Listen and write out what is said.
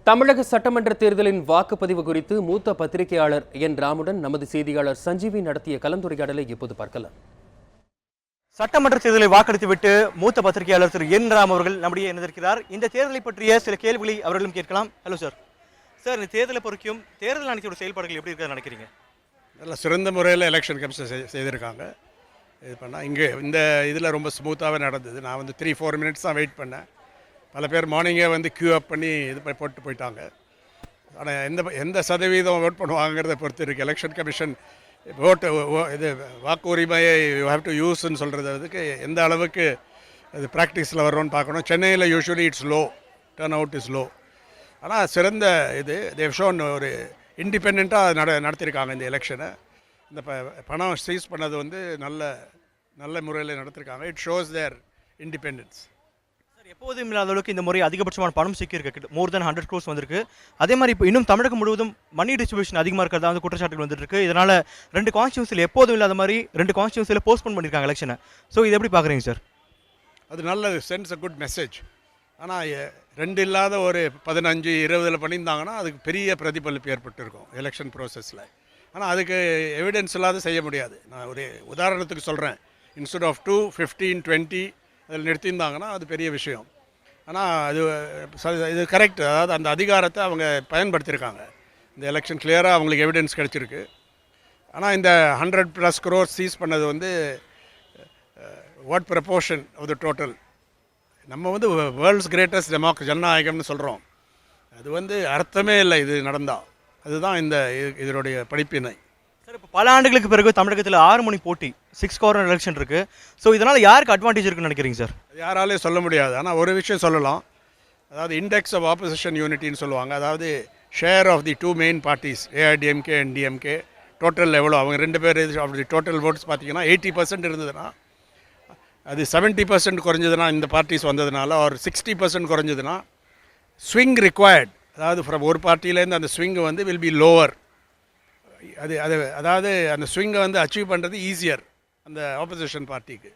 தமிழக சட்டமன்ற தேர்தலின் வாக்குப்பதிவு குறித்து மூத்த பத்திரிகையாளர் என் ராமுடன் நமது செய்தியாளர் சஞ்சீவி நடத்திய கலந்துரையாடலை இப்போது பார்க்கலாம். சட்டமன்ற தேர்தலை வாக்களித்துவிட்டு மூத்த பத்திரிகையாளர் திரு என் ராம் அவர்கள் நம்முடைய இணைந்திருக்கிறார். இந்த தேர்தலை பற்றிய சில கேள்விகளை அவர்களும் கேட்கலாம். Hello sir. சார், இந்த தேர்தலை பொறுக்கும் தேர்தல் ஆணையத்தோட செயல்பாடுகள் எப்படி இருக்கிறது நினைக்கிறீங்க? நல்லா சிறந்த முறையில் எலெக்ஷன் கமிஷன் செய்திருக்காங்க. இது பண்ணால் இங்கே இந்த இதில் ரொம்ப ஸ்மூத்தாகவே நடந்தது. நான் 3-4 மினிட்ஸ் தான் வெயிட் பண்ணேன். பல பேர் மார்னிங்கே க்யூ அப் பண்ணி போட்டு போயிட்டாங்க. ஆனால் எந்த சதவீதம் ஓட் பண்ணுவாங்கிறத பொறுத்து இருக்குது. எலெக்ஷன் கமிஷன் இது வாக்கு உரிமையை யூ ஹேவ் டு யூஸ்ன்னு சொல்கிறதுக்கு எந்த அளவுக்கு அது ப்ராக்டிஸில் வரோன்னு பார்க்கணும். சென்னையில் usually it's low, turn out is low. ஆனால் சிறந்த இது தேவ் ஷோன் ஒரு இண்டிபெண்ட்டாக நடத்தியிருக்காங்க இந்த எலெக்ஷனை. இந்த பணம் சீஸ் பண்ணது நல்ல முறையில் நடத்திருக்காங்க. It shows their independence. Sir, எப்போதும் இல்லாத அளவுக்கு இந்த முறை அதிகபட்சமான பணம் சிக்கியிருக்கு. மோர் தென் 100 crores வந்திருக்கு. அதே மாதிரி இப்போ இன்னும் தமிழகம் முழுவதும் மணி டிஸ்ட்ரிபியூஷன் அதிகமாக இருக்கிறதா குற்றச்சாட்டுகள் வந்துட்டு இருக்கு. இதனால் 2 கான்ஸ்டியூன்சியில் எப்போதும் இல்லாத மாதிரி 2 கான்ஸ்டியூன்சியில் போஸ்ட்போன் பண்ணியிருக்காங்க எலெக்ஷனை. ஸோ இது எப்படி பார்க்குறீங்க சார்? அது நல்ல சென்ஸ், அ குட் மெசேஜ். ஆனால் 2 இல்லாத ஒரு 15-20 பண்ணியிருந்தாங்கன்னா அதுக்கு பெரிய பிரதிபலிப்பு ஏற்பட்டிருக்கும் எலெக்ஷன் ப்ராசஸில். ஆனால் அதுக்கு எவிடன்ஸ் இல்லாத செய்ய முடியாது. நான் ஒரு உதாரணத்துக்கு சொல்கிறேன். இன்ஸ்டெட் ஆஃப் 2, 15, 20 அதில் நிறுத்தியிருந்தாங்கன்னா அது பெரிய விஷயம். ஆனால் இது கரெக்ட். அதாவது அந்த அதிகாரத்தை அவங்க பயன்படுத்தியிருக்காங்க. இந்த எலெக்ஷன் கிளியராக அவங்களுக்கு எவிடன்ஸ் கிடச்சிருக்கு. ஆனால் இந்த 100+ crores சீஸ் பண்ணது what proportion of the total? நம்ம வேர்ல்ட்ஸ் கிரேட்டஸ்ட் ஜனநாயகம்னு சொல்கிறோம். அது அர்த்தமே இல்லை இது நடந்தால். அதுதான் இதனுடைய படிப்பினை. சார், இப்போ பல ஆண்டுகளுக்கு பிறகு தமிழகத்தில் 6 முனை போட்டி, 6 கார்னர் எலெக்ஷன் இருக்குது. ஸோ இதனால் யாருக்கு அட்வான்டேஜ் இருக்குன்னு நினைக்கிறீங்க சார்? யாராலையும் சொல்ல முடியாது. ஆனால் ஒரு விஷயம் சொல்லலாம். அதாவது இண்டெக்ஸ் ஆஃப் ஆப்போசிஷன் யூனிட்டின்னு சொல்லுவாங்க. அதாவது share of the 2 main parties AIADMK and DMK total எவ்வளோ, அவங்க 2 பேர் அப்படி டோட்டல் ஓட்ஸ் பார்த்தீங்கன்னா 80% இருந்ததுன்னா, அது 70% குறைஞ்சதுன்னா இந்த பார்ட்டிஸ் வந்ததுனால, ஒரு 60% குறைஞ்சதுன்னா ஸ்விங் ரிக்வயர்ட். அதாவது ஃப்ரம் ஒரு பார்ட்டியிலேருந்து அந்த ஸ்விங் வில் பி லோவர். அதாவது அந்த ஸ்விங்கை அச்சீவ் பண்ணுறது ஈஸியர் அந்த ஆப்போசிஷன் பார்ட்டிக்கு.